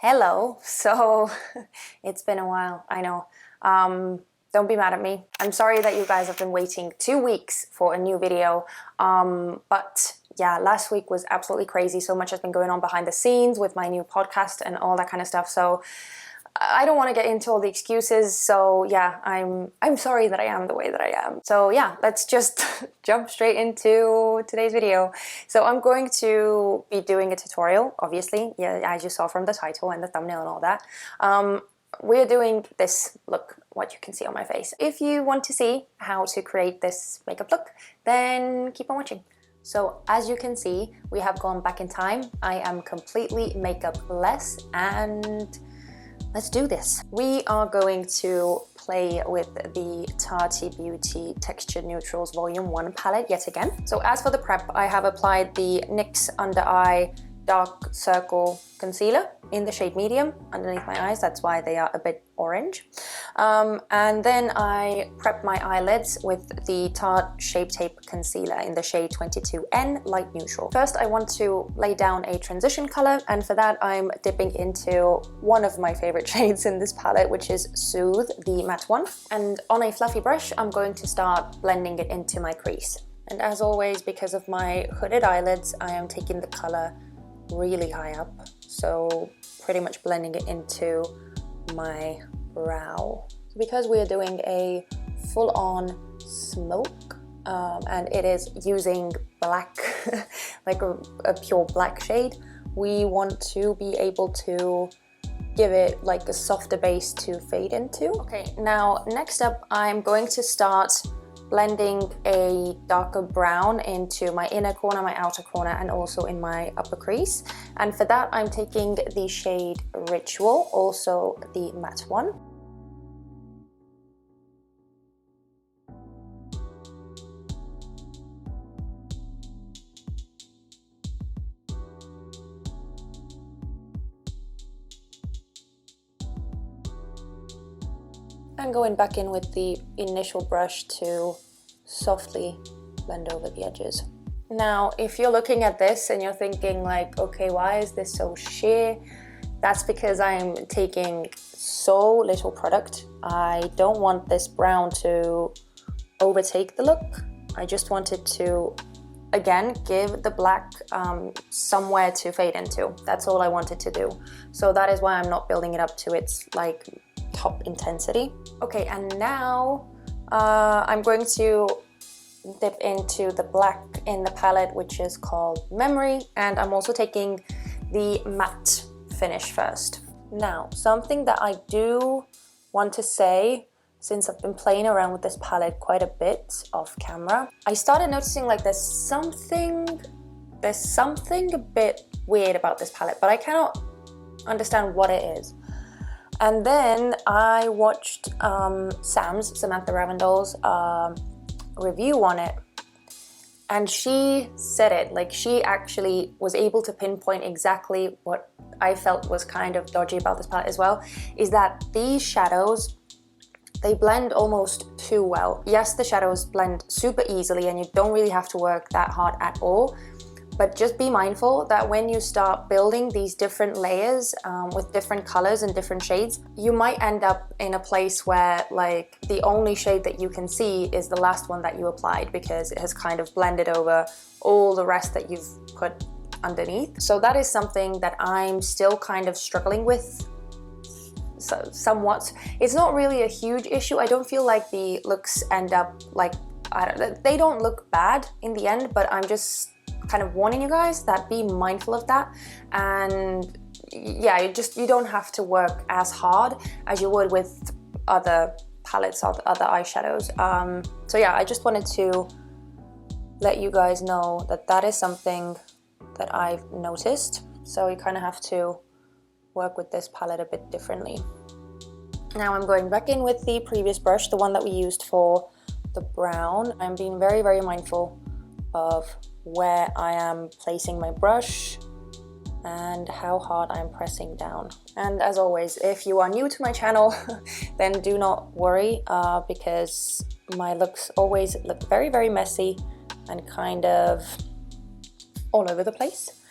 Hello. So it's been a while, I know. Don't be mad at me. I'm sorry that you guys have been waiting 2 weeks for a new video. But yeah, last week was absolutely crazy. So much has been going on behind the scenes with my new podcast and all that kind of stuff. So I don't want to get into all the excuses. So yeah, I'm sorry that I am the way that I am. So yeah, let's just jump straight into today's video. So I'm going to be doing a tutorial, obviously, yeah, as you saw from the title and the thumbnail and all that. We're doing this look, what you can see on my face. If you want to see how to create this makeup look, then keep on watching. So as you can see, we have gone back in time. I am completely makeup-less and let's do this. We are going to play with the Tarte Beauty Texture Neutrals Volume 1 palette yet again. So as for the prep, I have applied the NYX Under Eye Dark Circle Concealer in the shade medium underneath my eyes. That's why they are a bit orange. And then I prepped my eyelids with the Tarte Shape Tape Concealer in the shade 22N Light Neutral. First, I want to lay down a transition color, and for that I'm dipping into one of my favorite shades in this palette, which is Soothe, the matte one. And on a fluffy brush, I'm going to start blending it into my crease. And as always, because of my hooded eyelids, I am taking the color really high up, so pretty much blending it into my brow. Because we are doing a full-on smoke and it is using black, like a pure black shade, we want to be able to give it like a softer base to fade into. Okay, now next up I'm going to start blending a darker brown into my inner corner, my outer corner, and also in my upper crease. And for that, I'm taking the shade Ritual, also the matte one. And going back in with the initial brush to softly blend over the edges. Now, if you're looking at this and you're thinking like, okay, why is this so sheer? That's because I'm taking so little product. I don't want this brown to overtake the look. I just wanted to, again, give the black somewhere to fade into. That's all I wanted to do. So that is why I'm not building it up to its like top intensity. Okay, and now I'm going to dip into the black in the palette, which is called Memory, and I'm also taking the matte finish first. Now, something that I do want to say, since I've been playing around with this palette quite a bit off camera, I started noticing like there's something a bit weird about this palette, but I cannot understand what it is. And then I watched Samantha Ravindell's review on it, and she said it, like she actually was able to pinpoint exactly what I felt was kind of dodgy about this palette as well, is that these shadows, they blend almost too well. Yes, the shadows blend super easily and you don't really have to work that hard at all. But just be mindful that when you start building these different layers with different colors and different shades, you might end up in a place where like the only shade that you can see is the last one that you applied, because it has kind of blended over all the rest that you've put underneath. So that is something that I'm still kind of struggling with somewhat. It's not really a huge issue. I don't feel like the looks end up like, they don't look bad in the end, but I'm just kind of warning you guys that be mindful of that. And yeah, you don't have to work as hard as you would with other palettes or other eyeshadows. So yeah, I just wanted to let you guys know that that is something that I've noticed. So you kind of have to work with this palette a bit differently. Now I'm going back in with the previous brush, the one that we used for the brown. I'm being very, very mindful of where I am placing my brush and how hard I'm pressing down. And as always, if you are new to my channel, then do not worry because my looks always look very, very messy and kind of all over the place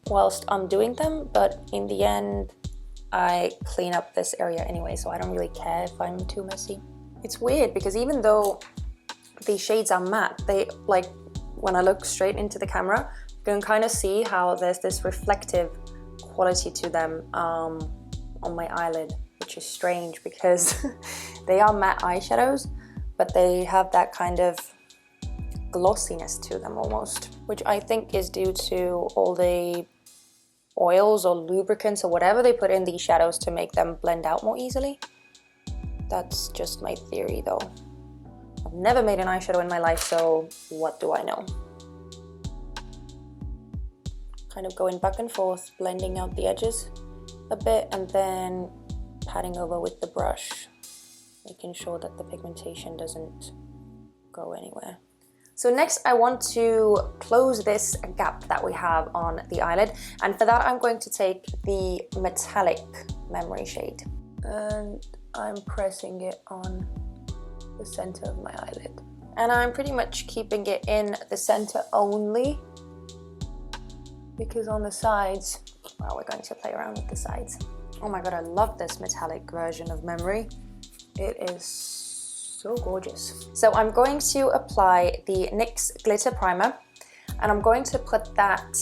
whilst I'm doing them, but in the end I clean up this area anyway, so I don't really care if I'm too messy. It's weird because even though these shades are matte, they, like, when I look straight into the camera, you can kind of see how there's this reflective quality to them on my eyelid, which is strange because they are matte eyeshadows, but they have that kind of glossiness to them almost, which I think is due to all the oils or lubricants or whatever they put in these shadows to make them blend out more easily. That's just my theory though. I've never made an eyeshadow in my life, so what do I know? Kind of going back and forth, blending out the edges a bit and then patting over with the brush, making sure that the pigmentation doesn't go anywhere. So next I want to close this gap that we have on the eyelid, and for that I'm going to take the metallic memory shade and I'm pressing it on the center of my eyelid. And I'm pretty much keeping it in the center only because on the sides, well, we're going to play around with the sides. Oh my god, I love this metallic version of memory. It is so gorgeous. So I'm going to apply the NYX Glitter Primer and I'm going to put that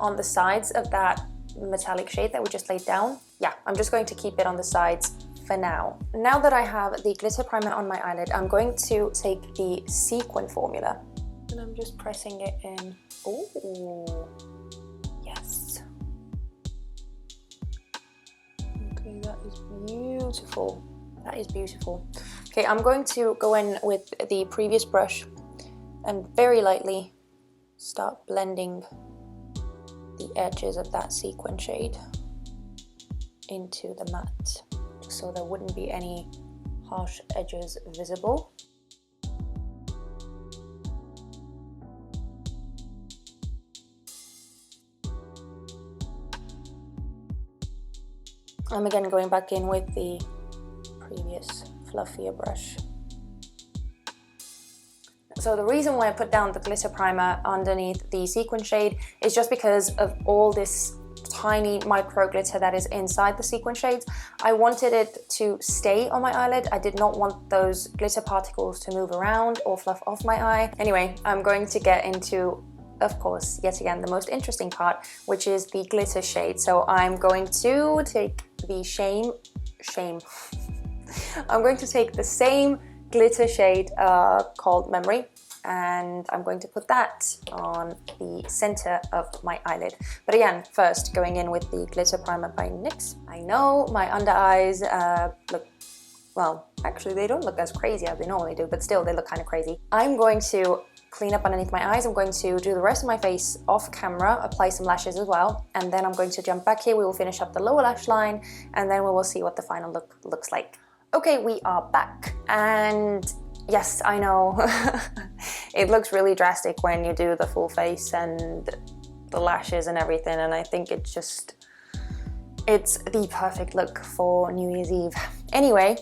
on the sides of that metallic shade that we just laid down. Yeah, I'm just going to keep it on the sides for now. Now that I have the glitter primer on my eyelid, I'm going to take the sequin formula and I'm just pressing it in. Oh, yes. Okay, that is beautiful. That is beautiful. Okay, I'm going to go in with the previous brush and very lightly start blending the edges of that sequin shade into the matte, so there wouldn't be any harsh edges visible. I'm again going back in with the previous fluffier brush. So the reason why I put down the glitter primer underneath the sequin shade is just because of all this tiny micro glitter that is inside the sequin shades. I wanted it to stay on my eyelid. I did not want those glitter particles to move around or fluff off my eye. Anyway, I'm going to get into, of course, yet again, the most interesting part, which is the glitter shade. So I'm going to take the I'm going to take the same glitter shade called Memory, and I'm going to put that on the center of my eyelid. But again, first going in with the glitter primer by NYX. I know my under eyes look, well, actually they don't look as crazy as they normally do, but still they look kind of crazy. I'm going to clean up underneath my eyes. I'm going to do the rest of my face off camera, apply some lashes as well, and then I'm going to jump back here. We will finish up the lower lash line and then we will see what the final look looks like. Okay, we are back, and yes, I know it looks really drastic when you do the full face and the lashes and everything, and I think it's the perfect look for New Year's Eve. Anyway,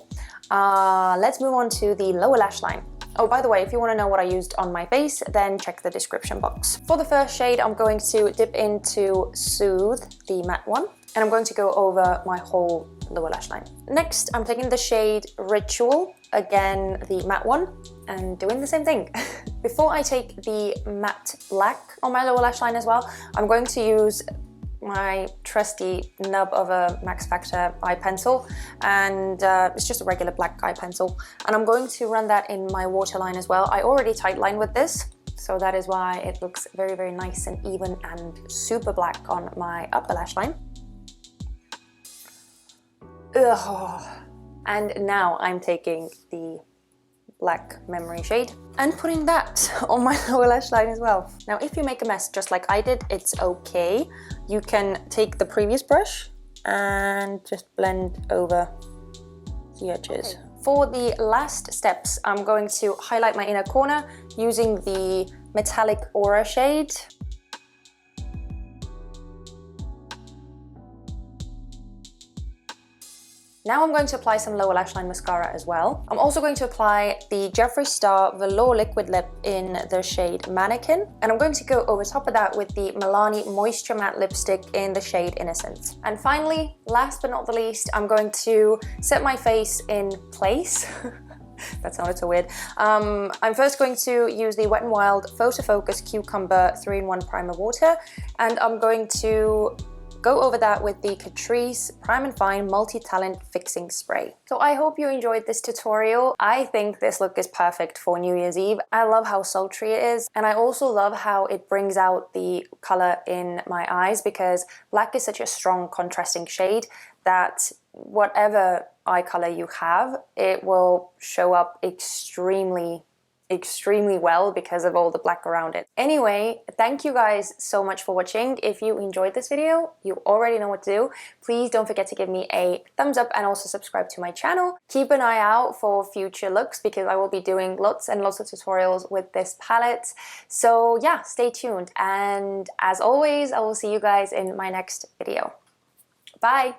let's move on to the lower lash line. Oh, by the way, if you want to know what I used on my face, then check the description box. For the first shade, I'm going to dip into Soothe, the matte one, and I'm going to go over my whole lower lash line. Next, I'm taking the shade Ritual, again the matte one, and doing the same thing. Before I take the matte black on my lower lash line as well, I'm going to use my trusty nub of a Max Factor eye pencil, and it's just a regular black eye pencil, and I'm going to run that in my waterline as well. I already tightlined with this, so that is why it looks very, very nice and even and super black on my upper lash line. Ugh. And now I'm taking the black Memory shade and putting that on my lower lash line as well. Now, if you make a mess just like I did, it's okay. You can take the previous brush and just blend over the edges. Okay. For the last steps, I'm going to highlight my inner corner using the metallic Aura shade. Now I'm going to apply some lower lash line mascara as well. I'm also going to apply the Jeffree Star Velour Liquid Lip in the shade Mannequin. And I'm going to go over top of that with the Milani Moisture Matte Lipstick in the shade Innocence. And finally, last but not the least, I'm going to set my face in place. That sounded so weird. I'm first going to use the Wet n Wild Photofocus Cucumber 3-in-1 Primer Water, and I'm going to go over that with the Catrice Prime and Fine Multi-Talent Fixing Spray. So I hope you enjoyed this tutorial. I think this look is perfect for New Year's Eve. I love how sultry it is, and I also love how it brings out the color in my eyes, because black is such a strong contrasting shade that whatever eye color you have, it will show up extremely well because of all the black around it. Anyway, thank you guys so much for watching. If you enjoyed this video, you already know what to do. Please don't forget to give me a thumbs up and also subscribe to my channel. Keep an eye out for future looks because I will be doing lots and lots of tutorials with this palette. So yeah, stay tuned. And as always, I will see you guys in my next video. Bye!